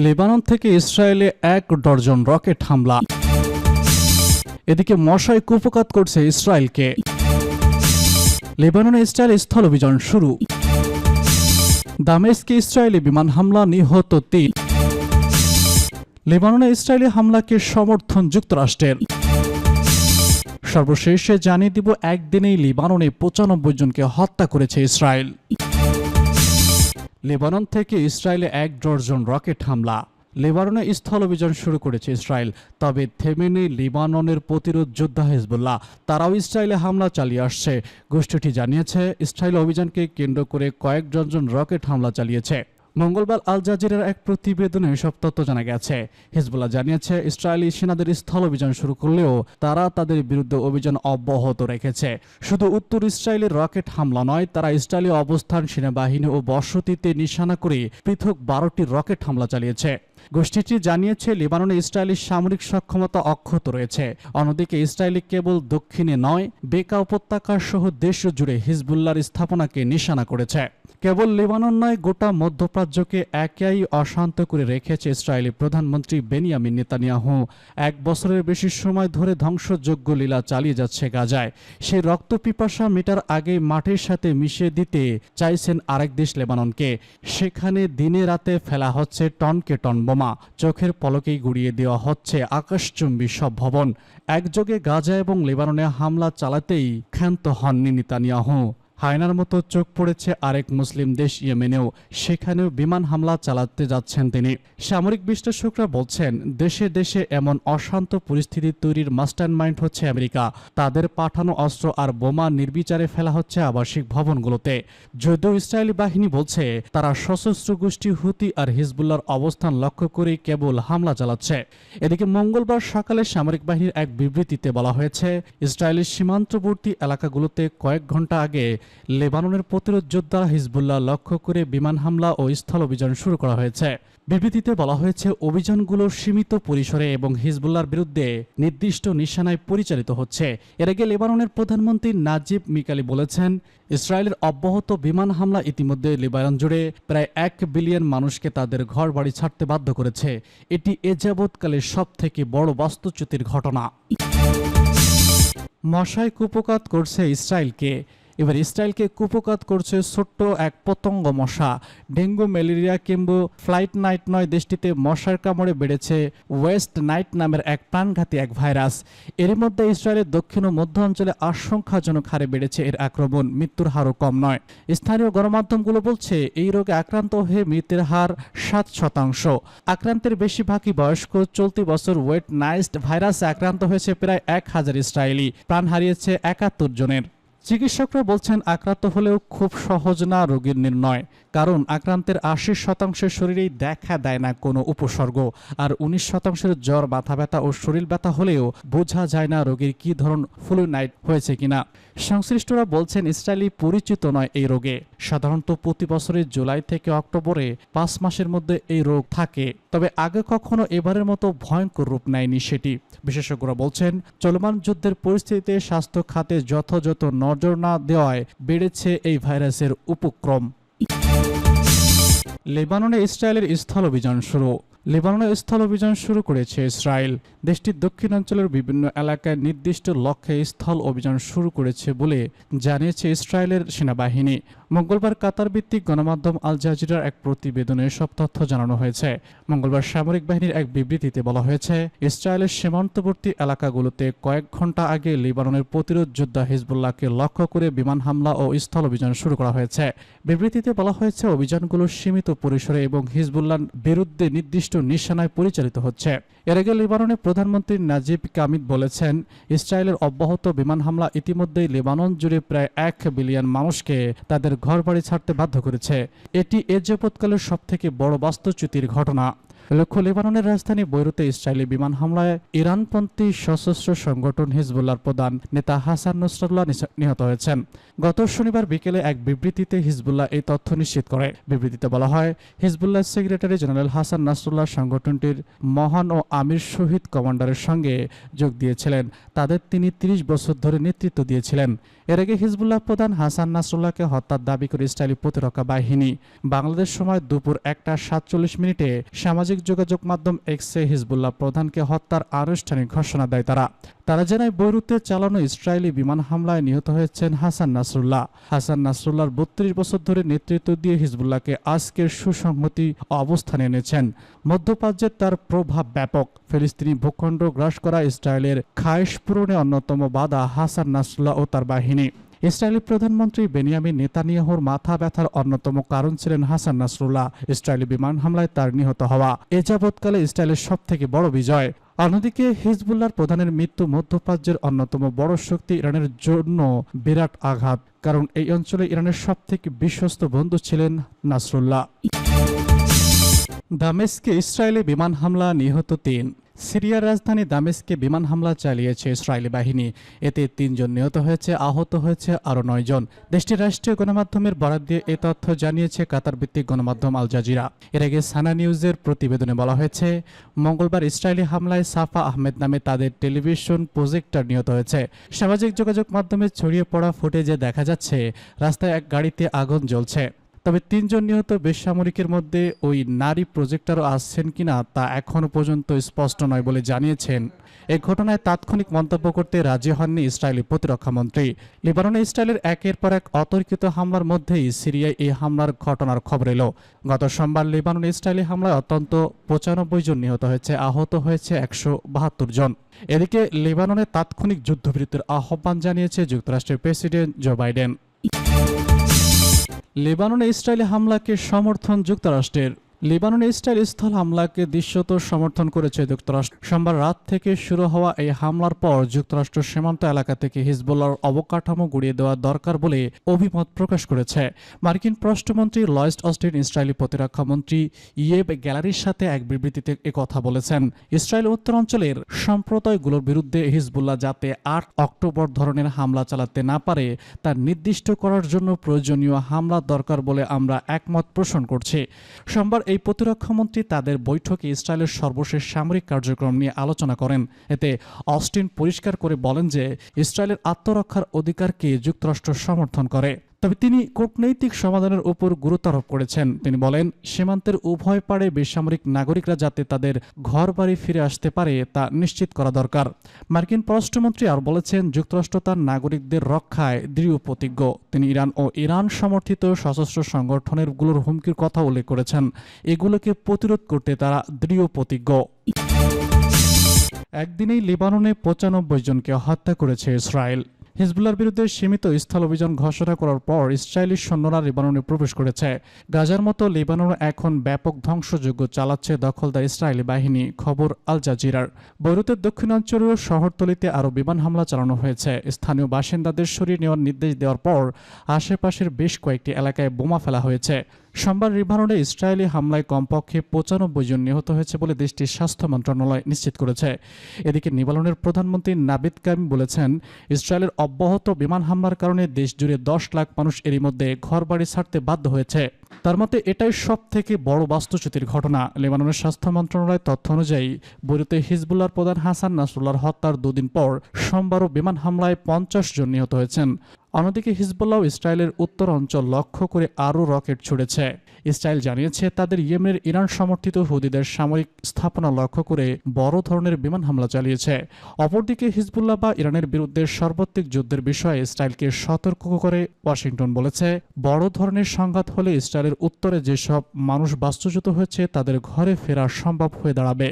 Lebanon থেকে ইসরায়েলে ১ dozen rocket হামলা। এদিকে মশায় কুপোকাত করছে ইসরায়েলকে। লেবাননে ইসরায়েল স্থল অভিযান শুরু। দামেস্কে ইসরায়েলি বিমান হামলা, নিহত ৩। লেবাননে ইসরায়েলি হামলাকে সমর্থন যুক্তরাষ্ট্রের। সর্বশেষে জানিয়ে দিব, একদিনেই লেবাননে ৯৫ জনকে হত্যা করেছে ইসরায়েল। লেবানন থেকে ইসরায়েলে ১ ডজন রকেট হামলা। লেবাননে স্থল অভিযান শুরু করেছে ইসরায়েল, তবে থেমে নেই লেবাননের প্রতিরোধ যোদ্ধা হিজবুল্লাহ। তারাও ইসরায়েলে হামলা চালিয়ে আসছে। গোষ্ঠীটি জানিয়েছে, ইসরায়েল অভিযানকে কেন্দ্র করে কয়েক ডজন রকেট হামলা চালিয়েছে। মঙ্গলবার আল জাজিরার এক প্রতিবেদনে এসব তথ্য জানা গেছে। হিজবুল্লাহ জানিয়েছে, ইসরায়েলি সেনাদের স্থল অভিযান শুরু করলেও তারা তাদের বিরুদ্ধে অভিযান অব্যাহত রেখেছে। শুধু উত্তর ইসরায়েলের রকেট হামলা নয়, তারা ইসরায়েলি অবস্থান, সেনাবাহিনী ও বসতিতে নিশানা করে পৃথক ১২টি রকেট হামলা চালিয়েছে। গোষ্ঠীটি জানিয়েছে, লেবাননে ইসরায়েলি সামরিক সক্ষমতা অক্ষত রয়েছে। অন্যদিকে ইসরায়েলি কেবল দক্ষিণে নয়, বেকা উপত্যকা সহ দেশ জুড়ে হিজবুল্লাহর স্থাপনাকে নিশানা করেছে। কেবল লেবানন নয়, গোটা মধ্যপ্রাচ্যকে একাই অশান্ত করে রেখেছে ইসরায়েলি প্রধানমন্ত্রী বেনিয়ামিন নেতানিয়াহু। ১ বছরের বেশি সময় ধরে ধ্বংসযজ্ঞ লীলা চালিয়ে যাচ্ছে গাজায়। সেই রক্তপিপাসা মেটার আগে মাটির সাথে মিশিয়ে দিতে চাইছেন আরেক দেশ লেবাননকে। সেখানে দিনে রাতে ফেলা হচ্ছে টনকে টন বোমা। চোখের পলকেই গুড়িয়ে দেওয়া হচ্ছে আকাশচুম্বী সব ভবন। একযোগে গাজা এবং লেবাননে হামলা চালাতেই ক্ষান্ত হননি নেতানিয়াহু। হায়নার মতো চোখ পড়েছে আরেক মুসলিম দেশ ইয়েমেনেও। সেখানেও বিমান হামলা চালাতে যাচ্ছেন তিনি। সামরিক বিশ্লেষকরা বলছেন, দেশে দেশে এমন অশান্ত পরিস্থিতি তৈরির মাস্টারমাইন্ড হচ্ছে আমেরিকা। তাদের পাঠানো অস্ত্র আর বোমা নির্বিচারে ফেলা হচ্ছে আবাসিক ভবনগুলোতে। যদিও ইসরায়েলি বাহিনী বলছে, তারা সশস্ত্র গোষ্ঠী হুতি আর হিজবুল্লাহর অবস্থান লক্ষ্য করেই কেবল হামলা চালাচ্ছে। এদিকে মঙ্গলবার সকালে সামরিক বাহিনীর এক বিবৃতিতে বলা হয়েছে, ইসরায়েলের সীমান্তবর্তী এলাকাগুলোতে কয়েক ঘন্টা আগে লেবাননের প্রতিরোধ যোদ্ধা হিজবুল্লাহ লক্ষ্য করে বিমান হামলা ও স্থল অভিযান শুরু করা হয়েছে। বিবৃতিতে বলা হয়েছে, অভিযানগুলো সীমিত পরিসরে এবং হিজবুল্লাহর বিরুদ্ধে নির্দিষ্ট নিশানায় পরিচালিত হচ্ছে। এর আগে লেবাননের প্রধানমন্ত্রী নাজিব মিকালি বলেছেন, ইসরায়েলের অব্যাহত বিমান হামলা ইতিমধ্যে লেবানন জুড়ে প্রায় ১ বিলিয়ন মানুষকে তাদের ঘর বাড়ি ছাড়তে বাধ্য করেছে। এটি এ যাবৎকালের সবথেকে বড় বাস্তুচ্যুতির ঘটনা। মশায় কুপোকাত করছে ইসরায়েলকে। এবার ইসরায়েলকে কুপোকাত করছে ছোট্ট এক পতঙ্গ মশা। ডেঙ্গু, ম্যালেরিয়া কিংবা ফ্লাইট নাইট নয়, দেশটিতে মশার কামড়ে বেড়েছে ওয়েস্ট নাইট নামের এক প্রাণঘাতী এক ভাইরাস। এর মধ্যে ইসরায়েলের দক্ষিণ ও মধ্য অঞ্চলে আশঙ্কাজনক হারে বেড়েছে এর আক্রমণ। মৃত্যুর হারও কম নয়। স্থানীয় গণমাধ্যমগুলো বলছে, এই রোগে আক্রান্ত হয়ে মৃত্যুর হার ৭%। আক্রান্তের বেশিরভাগই বয়স্ক। চলতি বছর ওয়েট নাইট ভাইরাসে আক্রান্ত হয়েছে প্রায় ১,০০০ ইসরায়েলি। প্রাণ হারিয়েছে ৭১ জনের। চিকিৎসকরা বলছেন, আক্রান্ত হলেও খুব সহজ না রোগীর নির্ণয়, কারণ আক্রান্তের ৮০% শরীরেই দেখা দেয় না কোনো উপসর্গ। আর ১৯% জ্বর, মাথা ব্যথা ও শরীর ব্যথা হলেও বোঝা যায় না রোগীর কী ধরন ফ্লু নাইট হয়েছে কিনা। সংশ্লিষ্টরা বলছেন, ইসরায়েলি পরিচিত নয় এই রোগে। সাধারণত প্রতি বছরের জুলাই থেকে অক্টোবরে ৫ মাসের মধ্যে এই রোগ থাকে, তবে আগে কখনো এবারের মতো ভয়ঙ্কর রূপ নেয়নি সেটি। বিশেষজ্ঞরা বলছেন, চলমান যুদ্ধের পরিস্থিতিতে স্বাস্থ্য খাতে যথাযথ নজর না দেওয়ায় বেড়েছে এই ভাইরাসের উপক্রম। লেবাননে ইসরায়েলের স্থল অভিযান শুরু। লেবাননে স্থল অভিযান শুরু করেছে ইসরায়েল। দেশটির দক্ষিণাঞ্চলের বিভিন্ন এলাকায় নির্দিষ্ট লক্ষ্যে স্থল অভিযান শুরু করেছে বলে জানিয়েছে ইসরায়েলের সেনাবাহিনী। মঙ্গলবার কাতার ভিত্তিক গণমাধ্যম আল জাজিরার এক প্রতিবেদনে এসব তথ্য জানানো হয়েছে। মঙ্গলবার সামরিক বাহিনীর এক বিবৃতিতে বলা হয়েছে, ইসরায়েলের সীমান্তবর্তী এলাকাগুলোতে কয়েক ঘন্টা আগে লেবাননের প্রতিরোধ যোদ্ধা হিজবুল্লাহকে লক্ষ্য করে বিমান হামলা ও স্থল অভিযান শুরু করা হয়েছে। বিবৃতিতে বলা হয়েছে, অভিযানগুলো সীমিত পরিসরে এবং হিজবুল্লাহর বিরুদ্ধে নির্দিষ্ট নিশানায় পরিচালিত হচ্ছে। এর আগে লেবাননের প্রধানমন্ত্রী নাজিব কামিদ বলেছেন, ইসরায়েলের অব্যাহত বিমান হামলা ইতিমধ্যেই লেবানন জুড়ে প্রায় ১ বিলিয়ন মানুষকে তাদের ঘরবাড়ি ছাড়তে বাধ্য করেছে। এটি এ যাবৎকালের সবথেকে বড় বাস্তুচ্যুতির ঘটনা। লক্ষ্য, লেবাননের রাজধানী বৈরুতে ইসরায়েলি বিমান হামলায় ইরানপন্থী সশস্ত্র সংগঠন হিজবুল্লাহর প্রধান নেতা হাসান নাসরাল্লাহ নিহত হয়েছেন। গত শনিবার বিকেলে এক বিবৃতিতে হিজবুল্লাহ এই তথ্য নিশ্চিত করে। বিবৃতিতে বলা হয়, Hezbollah secretary general Hasan Nasrullah সংগঠনটির মহান ও আমির শহীদ কমান্ডারের সঙ্গে যোগ দিয়েছিলেন। তাদের তিনি ৩০ বছর ধরে নেতৃত্ব দিয়েছিলেন। এর আগে হিজবুল্লাহ প্রধান হাসান নাসরুল্লাহকে হত্যার দাবি করে ইসরায়েলি প্রতিরক্ষা বাহিনী বাংলাদেশ সময় দুপুর 1:47 সামাজিক যোগাযোগ মাধ্যম এক্সে হিজবুল্লাহ প্রধানকে হত্যার আনুষ্ঠানিক ঘোষণা দেয় তারা জানায় বৈরুতে চালানো ইসরায়েলি বিমান হামলায় নিহত হয়েছেন হাসান নাসরুল্লাহ। হাসান নাসরুল্লাহর 32 বছর ধরে নেতৃত্ব দিয়ে হিজবুল্লাহকে আজকের সুসংহতি অবস্থানে এনেছেন। মধ্যপ্রাচ্যে তার প্রভাব ব্যাপক। ফিলিস্তিনি ভূখণ্ড গ্রাস করা ইসরায়েলের খায়েশ পূরণে অন্যতম বাধা হাসান নাসরুল্লাহ ও তার বাহিনী। ইসরায়েলি প্রধানমন্ত্রী বেনিয়ামিন নেতানিয়াহুর মাথা ব্যথার অন্যতম কারণ ছিলেন হাসান নাসরুল্লাহ। ইসরায়েলি বিমান হামলায় তার নিহত হওয়া এ যাবৎকালে ইসরায়েলের সবথেকে বড় বিজয়। অন্যদিকে হিজবুল্লাহর প্রধানের মৃত্যু মধ্যপ্রাচ্যের অন্যতম বড় শক্তি ইরানের জন্য বিরাট আঘাত, কারণ এই অঞ্চলে ইরানের সবথেকে বিশ্বস্ত বন্ধু ছিলেন নাসরুল্লাহ। দামেস্কে ইসরায়েলি বিমান হামলা, নিহত 3। সিরিয়ার রাজধানী দামেস্কে বিমান হামলা চালিয়েছে ইসরায়েলি বাহিনী। এতে 3 জন নিহত হয়েছে, আহত হয়েছে আরও 9 জন। দেশটির রাষ্ট্রীয় গণমাধ্যমের বরাত দিয়ে এ তথ্য জানিয়েছে কাতার ভিত্তিক গণমাধ্যম আল জাজিরা। এর আগে সানা নিউজের প্রতিবেদনে বলা হয়েছে, মঙ্গলবার ইসরায়েলি হামলায় সাফা আহমেদ নামে তাদের টেলিভিশন প্রজেক্টর নিহত হয়েছে। সামাজিক যোগাযোগ মাধ্যমে ছড়িয়ে পড়া ফুটেজে দেখা যাচ্ছে রাস্তায় এক গাড়িতে আগুন জ্বলছে। তবে 3 জন নিহত বেসামরিকের মধ্যে ওই নারী প্রজেক্টরও আসছেন কিনা তা এখনও পর্যন্ত স্পষ্ট নয় বলে জানিয়েছেন। এই ঘটনায় তাৎক্ষণিক মন্তব্য করতে রাজি হননি ইসরায়েলি প্রতিরক্ষামন্ত্রী। লেবাননে ইসরায়েলের একের পর এক অতর্কিত হামলার মধ্যেই সিরিয়ায় এই হামলার ঘটনার খবর এলো। গত সোমবার লেবাননে ইসরায়েলি হামলায় অন্তত 95 জন নিহত হয়েছে, আহত হয়েছে 172 জন। এদিকে লেবাননে তাৎক্ষণিক যুদ্ধবিরতির আহ্বান জানিয়েছে যুক্তরাষ্ট্রের প্রেসিডেন্ট জো বাইডেন। লেবাননে ইসরায়েলি হামলাকে সমর্থন যুক্তরাষ্ট্রের। লেবাননে ইসরায়েল স্থল হামলাকে দৃশ্যত সমর্থন করেছে যুক্তরাষ্ট্র। সোমবার রাত থেকে শুরু হওয়া এই হামলার পর যুক্তরাষ্ট্র সীমান্ত এলাকা থেকে হিজবুল্লাহর অবকাঠামো গুড়িয়ে দেওয়া দরকার বলে অভিমত প্রকাশ করেছে। মার্কিন পররাষ্ট্রমন্ত্রী লয়েড অস্টিন ইসরায়েলি প্রতিরক্ষামন্ত্রী ইয়েব গ্যালারির সাথে এক বিবৃতিতে একথা বলেছেন। ইসরায়েল উত্তরাঞ্চলের সম্প্রদায়গুলোর বিরুদ্ধে হিজবুল্লাহ যাতে 8 অক্টোবর ধরনের হামলা চালাতে না পারে তা নির্দিষ্ট করার জন্য প্রয়োজনীয় হামলা দরকার বলে আমরা একমত পোষণ করছি। সোমবার এই প্রতিরক্ষামন্ত্রী তাদের বৈঠকে ইসরায়েলের সর্বশেষ সামরিক কার্যক্রম নিয়ে আলোচনা করেন। এতে অস্টিন পরিষ্কার করে বলেন যে ইসরায়েলের আত্মরক্ষার অধিকারকে যুক্তরাষ্ট্র সমর্থন করে। তবে তিনি কূটনৈতিক সমাধানের উপর গুরুত্ব আরোপ করেছেন। তিনি বলেন, সীমান্তের উভয় পাড়ে বেসামরিক নাগরিকরা যাতে তাদের ঘরবাড়ি ফিরে আসতে পারে তা নিশ্চিত করা দরকার। মার্কিন পররাষ্ট্রমন্ত্রী আর বলেছেন, যুক্তরাষ্ট্র তার নাগরিকদের রক্ষায় দৃঢ় প্রতিজ্ঞ। তিনি ইরান ও ইরান সমর্থিত সশস্ত্র সংগঠনের গুলোর হুমকির কথা উল্লেখ করেছেন। এগুলোকে প্রতিরোধ করতে তারা দৃঢ় প্রতিজ্ঞ। একদিনেই লেবাননে 95 জনকে হত্যা করেছে ইসরায়েল। হিজবুল্লাহর বিরুদ্ধে সীমিত স্থল অভিযান ঘোষণা করার পর ইসরায়েলি সৈন্যরা লেবাননে প্রবেশ করেছে। গাজার মতো লেবাননে এখন ব্যাপক ধ্বংসযজ্ঞ চালাচ্ছে দখলদার ইসরায়েলি বাহিনী, খবর আল জাজিরার। বৈরুতের দক্ষিণাঞ্চলীয় শহরতলিতে আরও বিমান হামলা চালানো হয়েছে। স্থানীয় বাসিন্দাদের সরিয়ে নেওয়ার নির্দেশ দেওয়ার পর আশেপাশের বেশ কয়েকটি এলাকায় বোমা ফেলা হয়েছে। সোমবার লেবাননে ইসরায়েলি হামলায় কমপক্ষে 95 জন নিহত হয়েছে বলে দেশটির স্বাস্থ্য মন্ত্রণালয় নিশ্চিত করেছে। এদিকে লেবাননের প্রধানমন্ত্রী নাবিদ কাইম বলেছেন, ইসরায়েলের অব্যাহত বিমান হামলার কারণে দেশ জুড়ে 10 লাখ মানুষ এরই মধ্যে ঘরবাড়ি ছাড়তে বাধ্য হয়েছে। তার মতে এটাই সব থেকে বড় বাস্তুচ্যুতির ঘটনা। লেবাননের স্বাস্থ্য মন্ত্রণালয়ের তথ্য অনুযায়ী বৈরুতে হিজবুল্লাহর প্রধান হাসান নাসরুল্লাহর হত্যার 2 দিন পর সোমবারও বিমান হামলায় 50 জন নিহত হয়েছেন। অন্যদিকে হিজবুল্লাহ ইসরায়েলের উত্তর অঞ্চল লক্ষ্য করে আরও রকেট ছুড়েছে। ইসরায়েল জানিয়েছে তাদের ইয়েমেনের ইরান সমর্থিত হুদিদের সামরিক স্থাপনা লক্ষ্য করে বড় ধরনের বিমান হামলা চালিয়েছে। অপরদিকে হিজবুল্লাহ বা ইরানের বিরুদ্ধে সার্বত্রিক যুদ্ধের বিষয়ে ইসরায়েলকে সতর্ক করে ওয়াশিংটন বলেছে, বড় ধরনের সংঘাত হলে ইসরায়েলের উত্তরে যেসব মানুষ বাস্তুচ্যুত হয়েছে তাদের ঘরে ফেরা সম্ভব হয়ে দাঁড়াবে।